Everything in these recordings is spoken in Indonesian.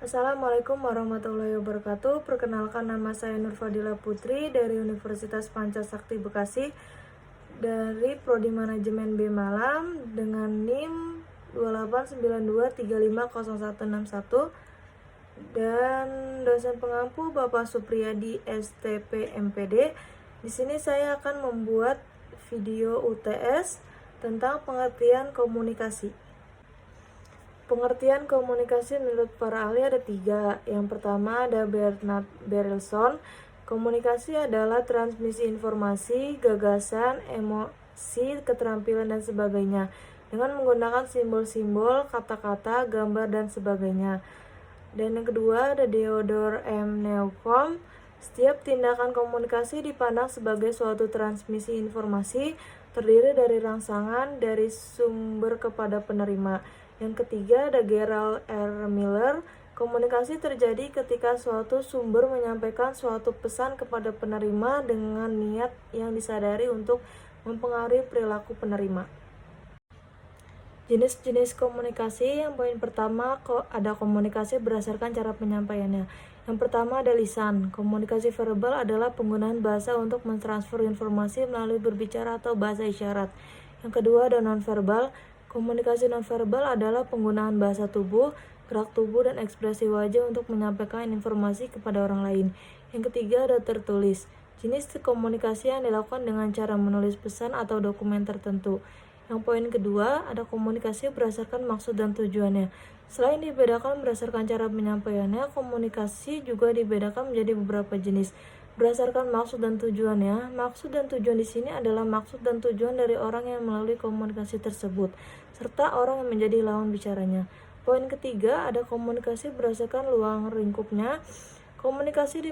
Assalamualaikum warahmatullahi wabarakatuh. Perkenalkan, nama saya Nurfadila Putri dari Universitas Pancasakti Bekasi dari Prodi Manajemen B Malam dengan NIM 2892350161 dan dosen pengampu Bapak Supriyadi STP MPD. Di sini saya akan membuat video UTS tentang pengertian komunikasi. Pengertian komunikasi menurut para ahli ada 3. Yang pertama ada Bernard Berelson. Komunikasi adalah transmisi informasi, gagasan, emosi, keterampilan, dan sebagainya dengan menggunakan simbol-simbol, kata-kata, gambar, dan sebagainya. Dan yang kedua ada Theodore M. Newcomb. Setiap tindakan komunikasi dipandang sebagai suatu transmisi informasi terdiri dari rangsangan dari sumber kepada penerima. Yang ketiga ada Gerald R. Miller. Komunikasi terjadi ketika suatu sumber menyampaikan suatu pesan kepada penerima dengan niat yang disadari untuk mempengaruhi perilaku penerima. Jenis-jenis komunikasi. Yang poin pertama, ada komunikasi berdasarkan cara penyampaiannya. Yang pertama ada lisan. Komunikasi verbal adalah penggunaan bahasa untuk mentransfer informasi melalui berbicara atau bahasa isyarat. Yang kedua ada nonverbal. Komunikasi nonverbal adalah penggunaan bahasa tubuh, gerak tubuh, dan ekspresi wajah untuk menyampaikan informasi kepada orang lain. Yang ketiga ada tertulis. Jenis komunikasi yang dilakukan dengan cara menulis pesan atau dokumen tertentu. Yang poin kedua ada komunikasi berdasarkan maksud dan tujuannya. Selain dibedakan berdasarkan cara penyampaiannya, komunikasi juga dibedakan menjadi beberapa jenis. Berdasarkan maksud dan tujuannya, maksud dan tujuan di sini adalah maksud dan tujuan dari orang yang melalui komunikasi tersebut, serta orang yang menjadi lawan bicaranya. Poin ketiga ada komunikasi berdasarkan ruang lingkupnya. Komunikasi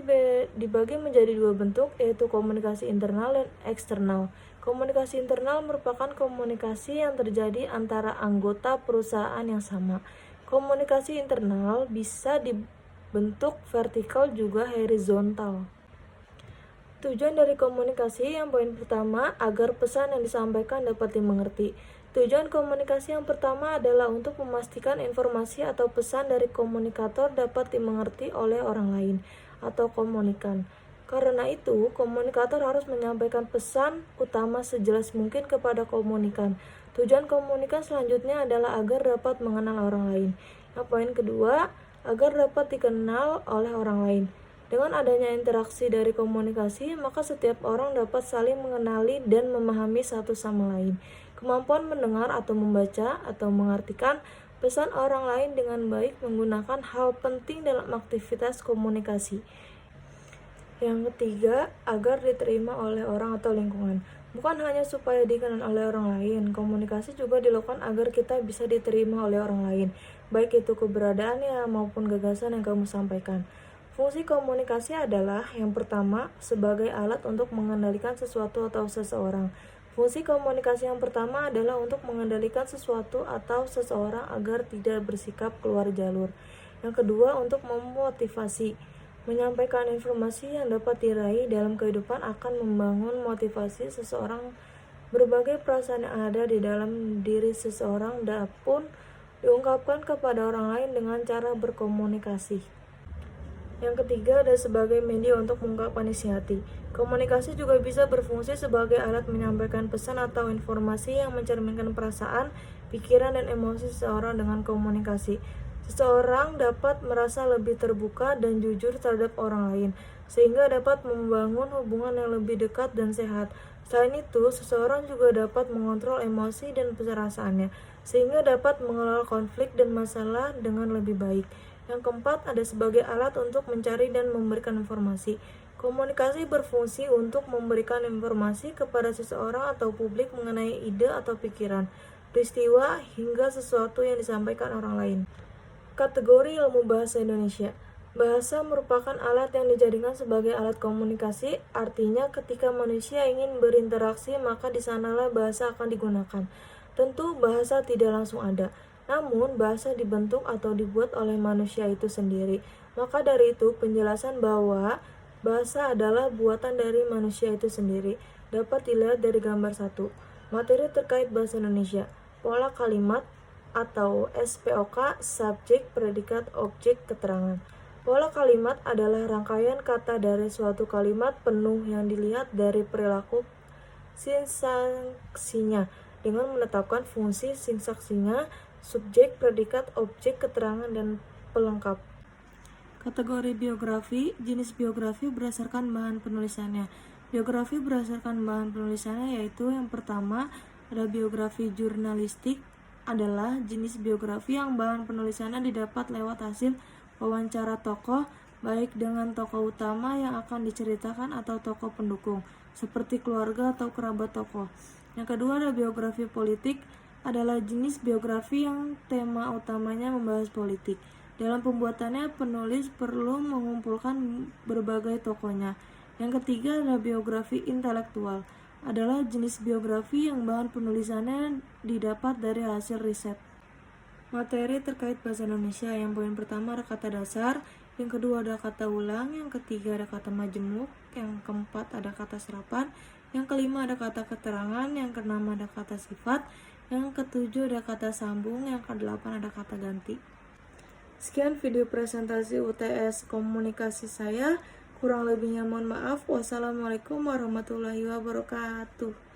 dibagi menjadi 2 bentuk, yaitu komunikasi internal dan eksternal. Komunikasi internal merupakan komunikasi yang terjadi antara anggota perusahaan yang sama. Komunikasi internal bisa dibentuk vertikal juga horizontal. Tujuan dari komunikasi. Yang poin pertama, agar pesan yang disampaikan dapat dimengerti. Tujuan komunikasi yang pertama adalah untuk memastikan informasi atau pesan dari komunikator dapat dimengerti oleh orang lain atau komunikan. Karena itu, komunikator harus menyampaikan pesan utama sejelas mungkin kepada komunikan. Tujuan komunikan selanjutnya adalah agar dapat mengenal orang lain. Yang poin kedua, agar dapat dikenal oleh orang lain. Dengan adanya interaksi dari komunikasi, maka setiap orang dapat saling mengenali dan memahami satu sama lain. Kemampuan mendengar atau membaca atau mengartikan pesan orang lain dengan baik menggunakan hal penting dalam aktivitas komunikasi. Yang ketiga, agar diterima oleh orang atau lingkungan. Bukan hanya supaya dikenal oleh orang lain, komunikasi juga dilakukan agar kita bisa diterima oleh orang lain, baik itu keberadaannya maupun gagasan yang kamu sampaikan. Fungsi komunikasi adalah yang pertama, sebagai alat untuk mengendalikan sesuatu atau seseorang. Fungsi komunikasi yang pertama adalah untuk mengendalikan sesuatu atau seseorang agar tidak bersikap keluar jalur. Yang kedua, untuk memotivasi. Menyampaikan informasi yang dapat diraih dalam kehidupan akan membangun motivasi seseorang. Berbagai perasaan yang ada di dalam diri seseorang pun diungkapkan kepada orang lain dengan cara berkomunikasi. Yang ketiga ada sebagai media untuk mengungkapkan isi hati. Komunikasi juga bisa berfungsi sebagai alat menyampaikan pesan atau informasi yang mencerminkan perasaan, pikiran, dan emosi seseorang. Dengan komunikasi, seseorang dapat merasa lebih terbuka dan jujur terhadap orang lain, sehingga dapat membangun hubungan yang lebih dekat dan sehat. Selain itu, seseorang juga dapat mengontrol emosi dan perasaannya, sehingga dapat mengelola konflik dan masalah dengan lebih baik. Yang keempat, ada sebagai alat untuk mencari dan memberikan informasi. Komunikasi berfungsi untuk memberikan informasi kepada seseorang atau publik mengenai ide atau pikiran, peristiwa, hingga sesuatu yang disampaikan orang lain. Kategori ilmu bahasa Indonesia. Bahasa merupakan alat yang dijadikan sebagai alat komunikasi, artinya ketika manusia ingin berinteraksi maka di sanalah bahasa akan digunakan. Tentu bahasa tidak langsung ada, namun bahasa dibentuk atau dibuat oleh manusia itu sendiri. Maka dari itu penjelasan bahwa bahasa adalah buatan dari manusia itu sendiri dapat dilihat dari gambar 1. Materi terkait bahasa Indonesia. Pola kalimat, atau SPOK, subjek, predikat, objek, keterangan. Pola kalimat adalah rangkaian kata dari suatu kalimat penuh yang dilihat dari perilaku sintaksinya dengan menetapkan fungsi sintaksinya, subjek, predikat, objek, keterangan, dan pelengkap. Kategori biografi, jenis biografi berdasarkan bahan penulisannya. Biografi berdasarkan bahan penulisannya yaitu yang pertama ada biografi jurnalistik, adalah jenis biografi yang bahan penulisannya didapat lewat hasil wawancara tokoh, baik dengan tokoh utama yang akan diceritakan atau tokoh pendukung, seperti keluarga atau kerabat tokoh. Yang kedua ada biografi politik, adalah jenis biografi yang tema utamanya membahas politik. Dalam pembuatannya, penulis perlu mengumpulkan berbagai tokohnya. Yang ketiga adalah biografi intelektual, adalah jenis biografi yang bahan penulisannya didapat dari hasil riset. Materi terkait bahasa Indonesia, yang poin pertama ada kata dasar, yang kedua ada kata ulang, yang ketiga ada kata majemuk, yang keempat ada kata serapan, yang kelima ada kata keterangan, yang keenam ada kata sifat, yang ketujuh ada kata sambung, yang kedelapan ada kata ganti. Sekian video presentasi UTS komunikasi saya. Kurang lebihnya mohon maaf. Wassalamualaikum warahmatullahi wabarakatuh.